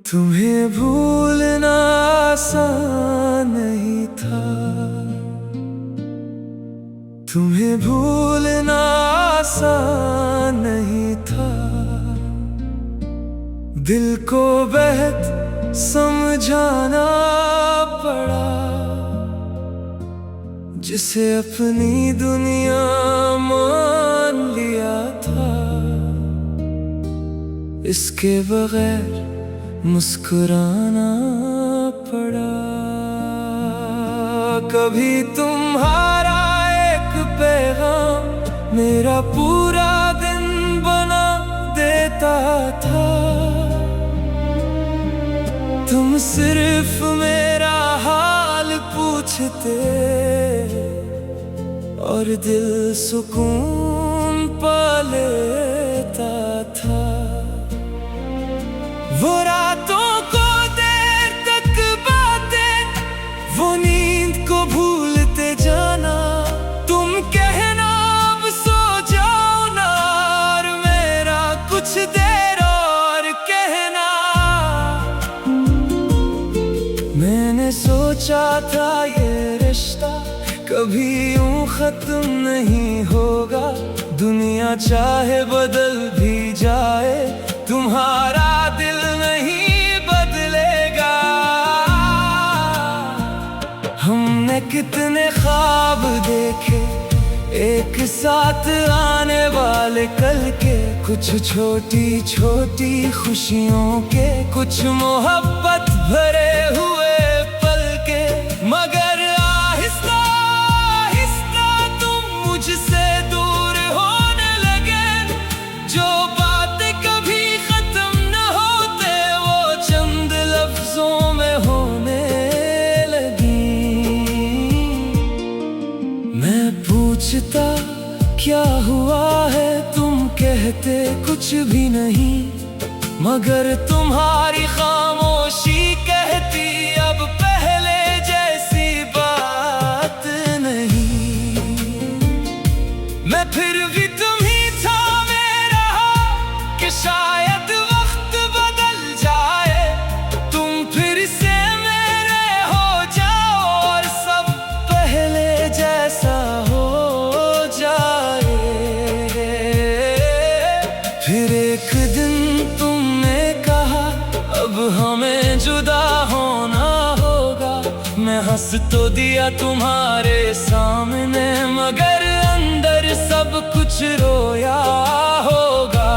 तुम्हें भूलना आसान नहीं था, तुम्हें भूलना आसान नहीं था। दिल को बहुत समझाना पड़ा, जिसे अपनी दुनिया मान लिया था। इसके बगैर मुस्कुराना पड़ा। कभी तुम्हारा एक पैगाम मेरा पूरा दिन बना देता था। तुम सिर्फ मेरा हाल पूछते और दिल सुकून पा लेता था। वो रातों को देर तक बातें, वो नींद को भूलते जाना। तुम कहना अब सो जाओ ना, और मेरा कुछ देर और कहना। मैंने सोचा था ये रिश्ता कभी यूं खत्म नहीं होगा। दुनिया चाहे बदल भी जाए, तुम्हारा दिल नहीं बदलेगा। हमने कितने ख्वाब देखे एक साथ आने वाले कल के। कुछ छोटी छोटी खुशियों के, कुछ मोहब्बत भरे हुए पल के। मगर आहिस्ता आहिस्ता तुम मुझसे दूर होने लगे। जो बातें कभी खत्म न होते, वो चंद लफ्जों में होने लगी। मैं पूछता क्या हुआ है, तुम कहते कुछ भी नहीं। मगर तुम्हारी खामोशी कहती अब पहले जैसी बात नहीं। मैं फिर भी तुम्ही थामे रहा कि शायद वक्त बदल जाए। तुम फिर से मेरे हो जाओ और सब पहले जैसा हो जाए। फिर एक दिन तुमने कहा अब हमें जुदा होना होगा। मैं हंस तो दिया तुम्हारे सामने, मगर अंदर सब कुछ रोया होगा।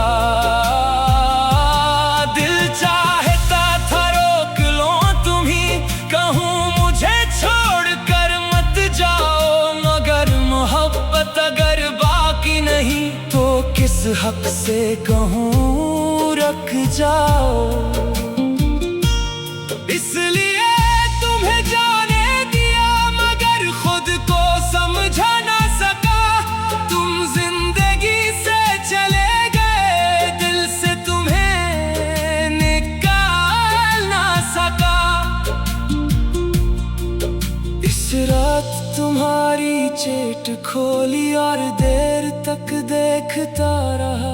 दिल चाहता था रोक लो तुम्ही, कहूँ मुझे छोड़ कर मत जाओ। मगर मोहब्बत अगर बाकी नहीं, तो किस हक से कहूँ रख जाओ। इसलिए तुम्हें जाने दिया, मगर खुद को समझा ना सका। तुम जिंदगी से चले गए, दिल से तुम्हें निकाल ना सका। इस रात तुम्हारी चेट खोली और देर तक देखता रहा।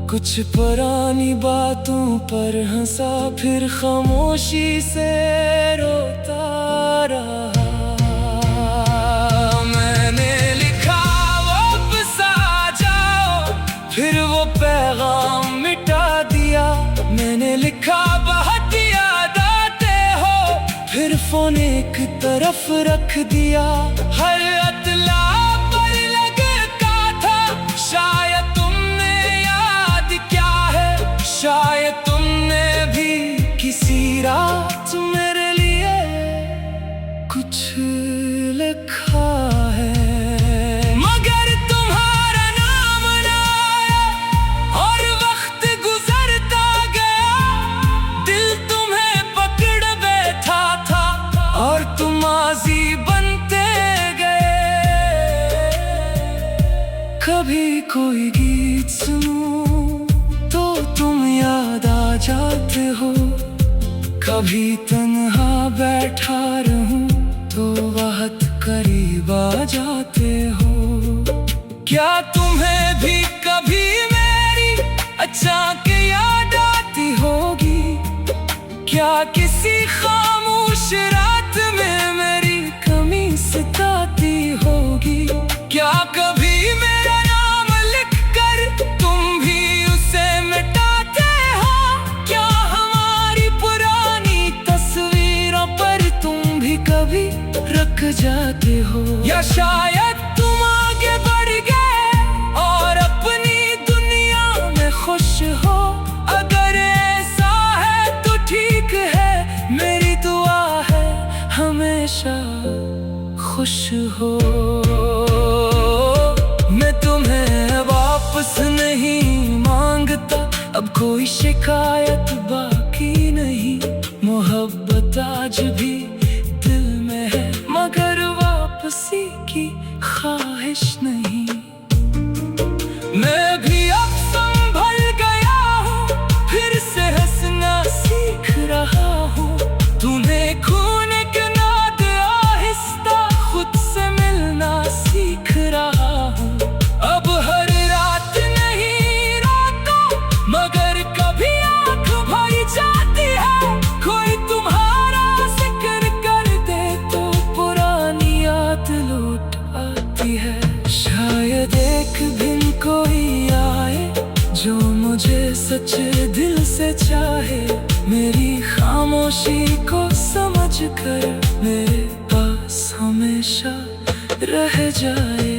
कुछ पुरानी बातों पर हंसा, फिर खामोशी से रोता रहा। मैंने लिखा वापस आ जाओ, फिर वो पैगाम मिटा दिया। मैंने लिखा बहुत याद आते हो, फिर फोन एक तरफ रख दिया। हर अतला पर लगता था शायद तुमने याद क्या है। शायद तुमने भी किसी रात मेरे लिए कुछ लिखा है। मगर तुम्हारा नाम ना आया और वक्त गुजरता गया। दिल तुम्हें पकड़ बैठा था और तुम माजी बनते गए। कभी कोई गीत सुनूं तो तुम याद आ जाते हो। कभी तन्हा बैठा रहूं तो बहुत करीब आ जाते हो। क्या तुम्हें किसी खामोश रात में मेरी कमी सताती होगी। क्या कभी मेरा नाम लिख कर तुम भी उसे मिटाते हो? क्या हमारी पुरानी तस्वीरों पर तुम भी कभी रख जाते हो? या शायद तुम आगे बढ़ गए और अपनी दुनिया में खुश हो? अगर ऐसा है तो ठीक है, मेरी दुआ है हमेशा खुश हो। मैं तुम्हें वापस नहीं मांगता, अब कोई शिकायत बाकी नहीं। मोहब्बत आज भी दिल में है, मगर वापसी की ख्वाहिश नहीं। मैं भी अब संभल गया हूँ, फिर से हंसना सीख रहा हूँ। तुम्हें खोने के नाद आहिस्ता खुद से मिलना सीख रहा हूँ। अब हर रात नहीं रातों, मगर कभी आँख भर जाती है। कोई तुम्हारा जिक्र कर दे तो पुरानी याद लौट आती है। शायद एक दिन कोई आए जो मुझे सच्चे दिल से चाहे, मेरी खामोशी को समझ कर मेरे पास हमेशा रह जाए।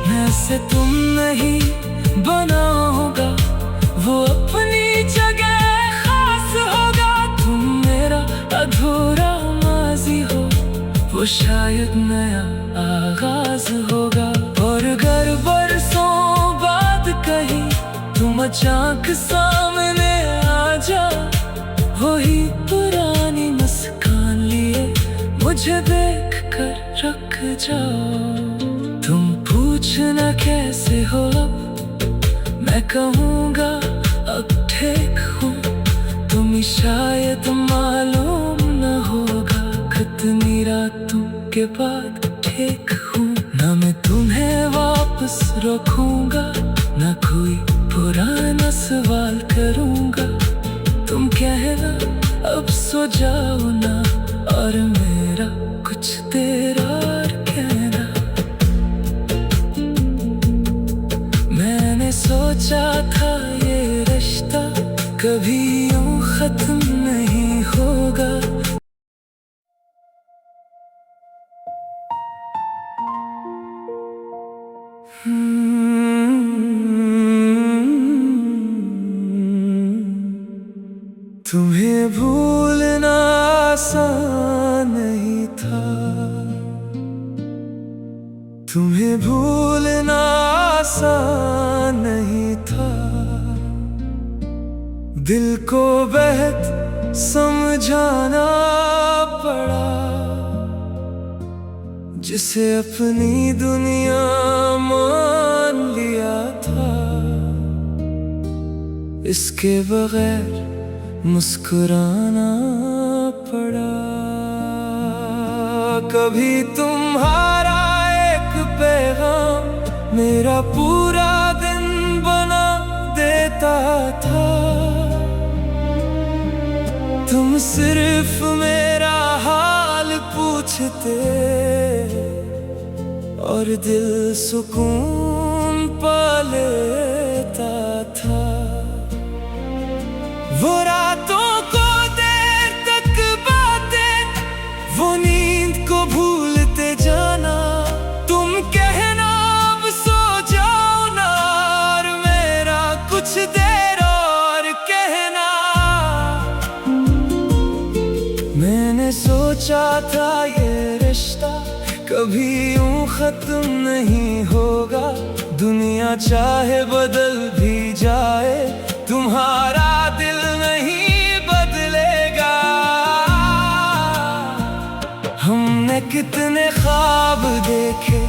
मैं से तुम नहीं बना होगा, वो अपनी जगह खास होगा। तुम मेरा अधूरा माजी हो, वो शायद नया आगाज होगा। और अगर बरसों बाद कहीं तुम अचानक सामने आ जाओ, वही पुरानी मुस्कान लिए मुझे देख कर रख जाओ। तुम पूछना कैसे हो अब, मैं कहूँगा अब ठीक हूँ। तुम्हें शायद मालूम न होगा, कितनी रातों के बाद ठीक हूँ। ना मैं तुम्हें वापस रखूँगा, ना कोई पुराना सवाल करूँगा। तुम कहना अब सो जाओ ना, और मेरा कुछ देर और कहना। मैंने सोचा था ये रिश्ता कभी यूं खत्म नहीं होगा। तुम्हें भूलना आसान नहीं था, तुम्हें भूलना आसान नहीं था। दिल को बेहद समझाना पड़ा, जिसे अपनी दुनिया मान लिया था। इसके बगैर मुस्कुराना पड़ा। कभी तुम्हारा एक पैगाम मेरा पूरा दिन बना देता था। तुम सिर्फ मेरा हाल पूछते और दिल सुकून पा लेता था। वो रातों को देर तक बातें, वो नींद को भूलते जाना। तुम कहना अब सो जाओ ना, और मेरा कुछ देर और कहना। मैंने सोचा था ये रिश्ता कभी यूं खत्म नहीं होगा। दुनिया चाहे बदल भी जाए, तुम्हारा दिल नहीं बदलेगा। हमने कितने ख्वाब देखे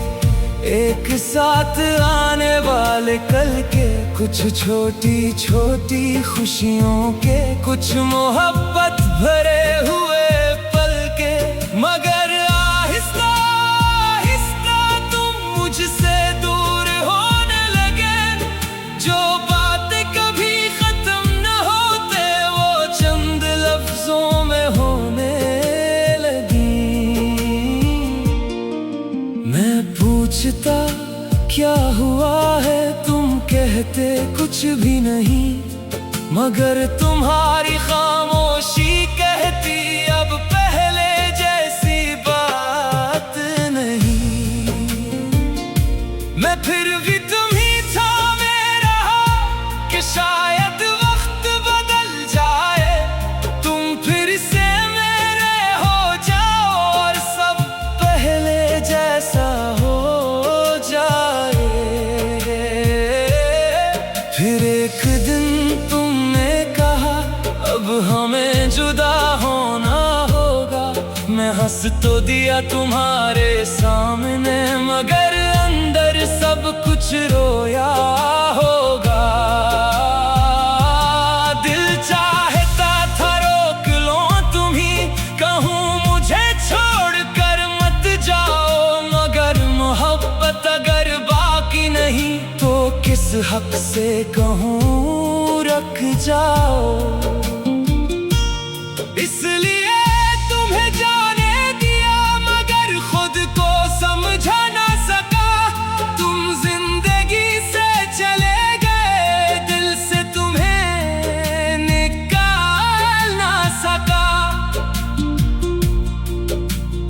एक साथ आने वाले कल के, कुछ छोटी छोटी खुशियों के, कुछ मोहब्बत भरे हुए पल के। मगर आहिस्ता आहिस्ता तुम मुझसे दूर होने लगे। जो बातें कभी खत्म न होते, वो चंद लफ्जों क्या हुआ है तुम कहते कुछ भी नहीं, मगर तुम्हारी खामोशी कहती अब पहले जैसी बात नहीं। मैं फिर भी तुम्ही थामे रहा कि शायद वक्त बदल जाए, तुम फिर से मेरे हो जाओ और सब पहले जैसा हो जाए। फिर एक दिन तुमने कहा अब हमें जुदा होना होगा, मैं हंस तो दिया तुम्हारे सामने, मगर अंदर सब कुछ रोया होगा। दिल चाहता था रोक लो तुम्ही, कहूँ मुझे छोड़ कर मत जाओ, मगर मोहब्बत अगर बाकी नहीं तो किस हक से कहूँ रख जाओ। इसलिए तुम्हें जाने दिया मगर खुद को समझा ना सका, तुम जिंदगी से चले गए दिल से तुम्हें निकाल ना सका।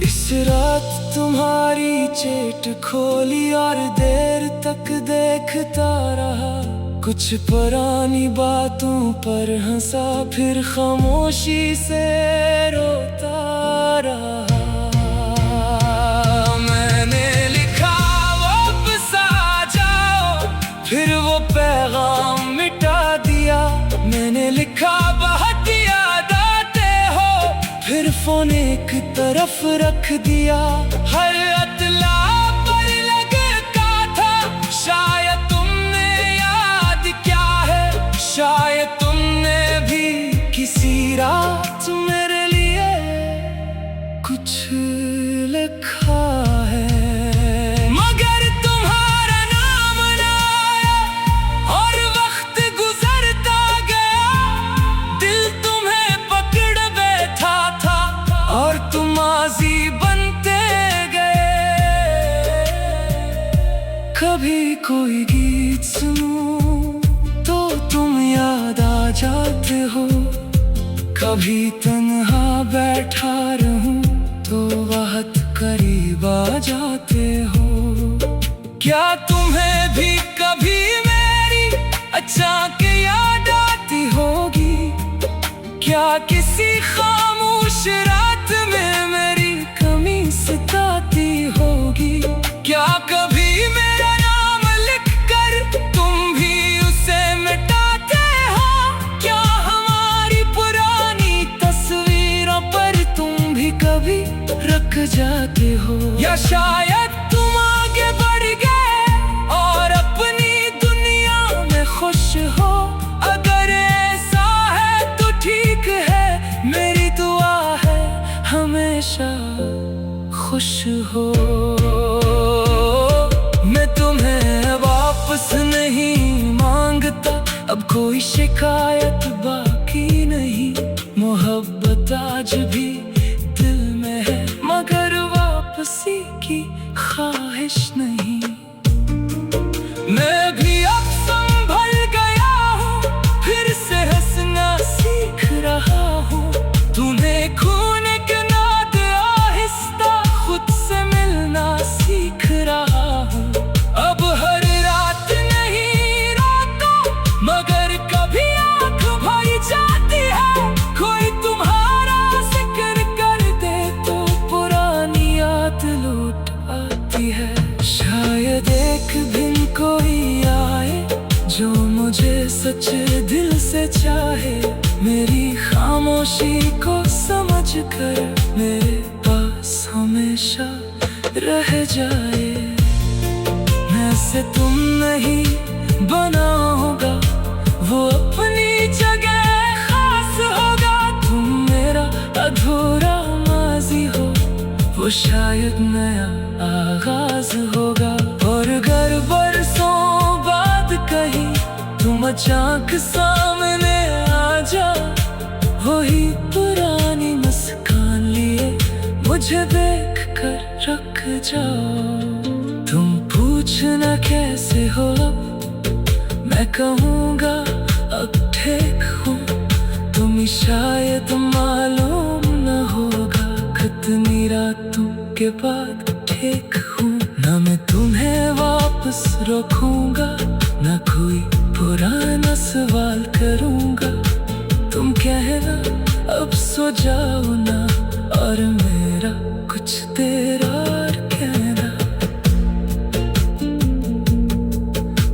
इस रात तुम्हारी चेट खोली और देर तक देखता रहा, कुछ पुरानी बातों पर हंसा फिर खामोशी से रोता रहा। मैंने लिखा वापस आ जाओ, फिर वो पैगाम मिटा दिया। मैंने लिखा बहुत याद आते हो, फिर फोन एक तरफ रख दिया। हर अतला पर लगता था शायद तुमने याद क्या है, शायद तुमने भी किसी रात मेरे लिए कुछ लिखा है, मगर तुम्हारा नाम ना आया और वक्त गुजरता गया। दिल तुम्हें पकड़ बैठा था और तुम माजी बनते गए। कभी कोई गीत सुनूं तो तुम याद आ जाते हो, कभी तन्हा बैठा रहूं तो बहुत करीब आ जाते हो। क्या तुम्हें भी कभी मेरी अचानक याद आती होगी, क्या किसी खामोश रात में मेरी कमी सताती होगी, क्या कभी मेरा नाम लिखकर तुम भी उसे मिटाते हो, क्या हमारी पुरानी तस्वीरों पर तुम भी कभी रख जाते हो, या शायद तुम आगे बढ़ गए और अपनी दुनिया में खुश हो। अगर ऐसा है तो ठीक है, मेरी दुआ है हमेशा खुश हो। मैं तुम्हें वापस नहीं मांगता, अब कोई शिकायत बाकी नहीं, मोहब्बत आज भी दिल में है मगर वापसी की ख्वाहिश नहीं। मैं भी अब संभल गया हूँ, फिर से हंसना सीख रहा हूँ, तूने खून के नाद आहिस्ता खुद से मिलना सीख रहा हूँ। अब हर रात नहीं रोता मगर कभी आँख भर जाती है, कोई तुम्हारा जिक्र कर दे तो पुरानी याद लौट आती है। शायद एक दिन कोई आए जो मुझे सच्चे दिल से चाहे, मेरी खामोशी को समझ कर मेरे पास हमेशा रह जाए। मैं से तुम नहीं बना होगा, वो अपनी जगह खास होगा, तुम मेरा अधूरा माजी हो, वो शायद नया आगाज होगा। और अगर बरसों बाद कहीं तुम अचानक सामने आ जाओ, वही पुरानी मुस्कान लिए मुझे देख कर रख जाओ। तुम पूछ पूछना कैसे हो अब, मैं कहूँगा अब ठीक हूँ। तुम्हें शायद मालूम न होगा, कितनी रातों के बाद ठीक हूँ। ना मैं तुम्हें वापस रोकूंगा, ना कोई पुराना सवाल करूँगा। तुम कहना अब सो जाओ ना, और मेरा कुछ देर और कहना।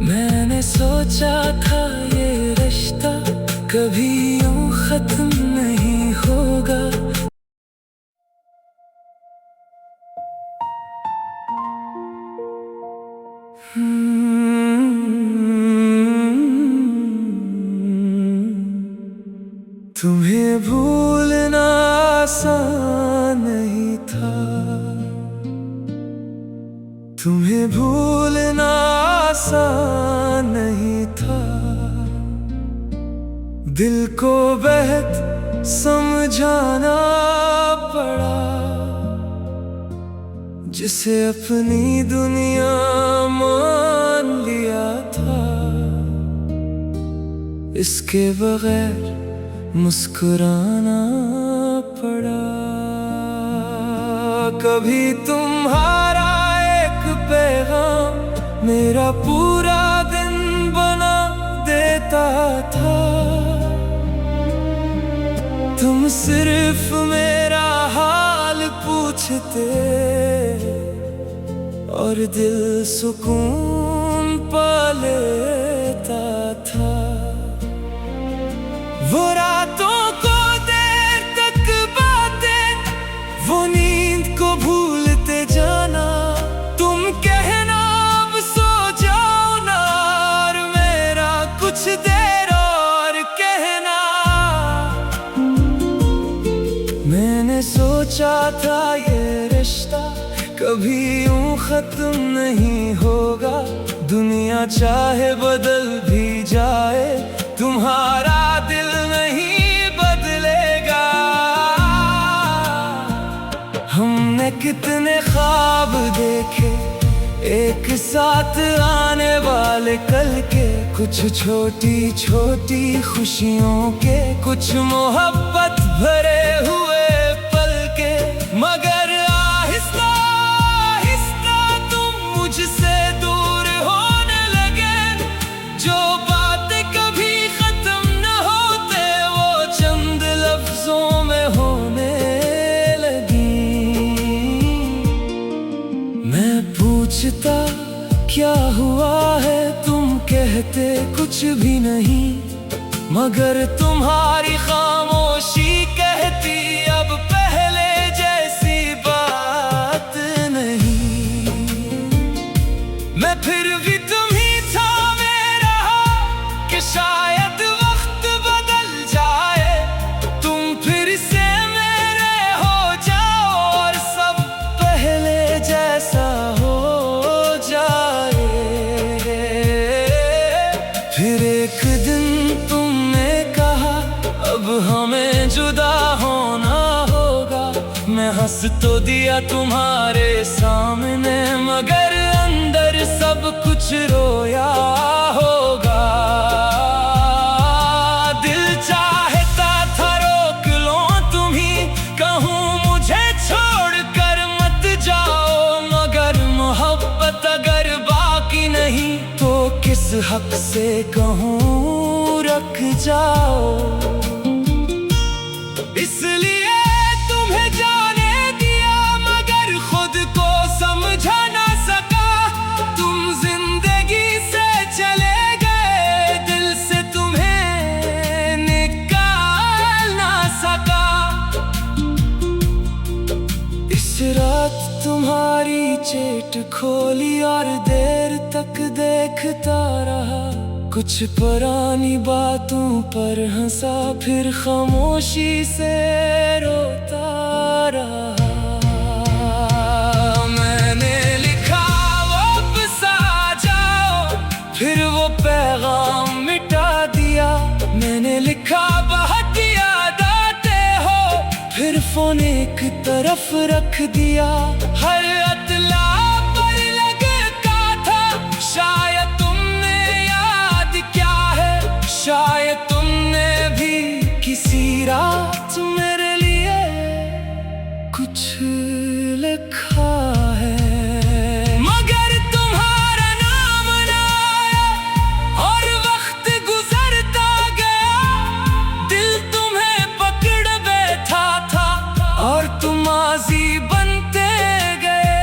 मैंने सोचा था ये रिश्ता कभी यूं खत्म नहीं होगा। तुम्हें भूलना आसान नहीं था, तुम्हें भूलना आसान नहीं था। दिल को बहुत समझाना पड़ा, जिसे अपनी दुनिया मान लिया था। इसके बगैर मुस्कुराना पड़ा। कभी तुम्हारा एक पैगाम मेरा पूरा दिन बना देता था। तुम सिर्फ मेरा हाल पूछते और दिल सुकून पा लेता था। वो रातों को देर तक बातें, वो नींद को भूलते जाना। तुम कहना अब सो जाओ ना, और मेरा कुछ देर और कहना। मैंने सोचा था ये रिश्ता कभी यूं खत्म नहीं होगा। दुनिया चाहे बदल भी जाए, तुम्हारा दिल नहीं बदलेगा। हमने कितने ख्वाब देखे एक साथ आने वाले कल के, कुछ छोटी छोटी खुशियों के, कुछ मोहब्बत भरे हुए पल के। मगर आहिस्ता आहिस्ता तुम मुझसे दूर होने लगे। जो बातें कभी खत्म न होते, वो चंद लफ्जों में होने लगी। मैं पूछता क्या हुआ है, तुम कहते कुछ भी नहीं। मगर तुम्हारी खामोशी कहती अब पहले जैसी बात नहीं। मैं फिर भी तुम्हीं थामे रहा कि शायद वक्त बदल जाए। तुम फिर से मेरे हो जाओ और सब पहले जैसा हो जाए। फिर एक दिन तुमने कहा अब हमें जुदा होना होगा। मैं हंस तो दिया तुम्हारे सामने, मगर अंदर सब कुछ रोया होगा। दिल चाहता था रोक लो तुम्हीं, कहूँ मुझे छोड़ कर मत जाओ। मगर मोहब्बत अगर बाकी नहीं, तो किस हक से कहूँ रख जाओ। इसलिए तुम्हें जाने दिया, मगर खुद को समझा ना सका। तुम जिंदगी से चले गए, दिल से तुम्हें निकाल ना सका। इस रात तुम्हारी चेट खोली और देर तक देखता रहा। कुछ पुरानी बातों पर हंसा, फिर खामोशी से रोता रहा। मैंने लिखा वापस आ जाओ, फिर वो पैगाम मिटा दिया। मैंने लिखा बहुत याद आते हो, फिर फोन एक तरफ रख दिया। हर अतला पर लगता था कुछ लिखा है, मगर तुम्हारा नाम ना आया और वक्त गुजरता गया। दिल तुम्हें पकड़ बैठा था और तुम माजी बनते गए।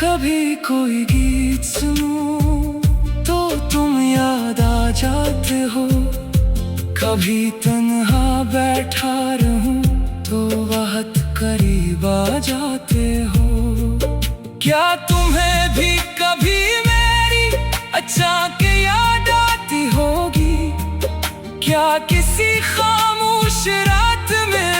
कभी कोई गीत सुनूं तो तुम याद आ जाते हो, कभी तन्हा बैठा रहूं तो बहुत करीब आ जाते हो। क्या तुम्हें भी कभी मेरी अचानक याद आती होगी? क्या किसी खामोश रात में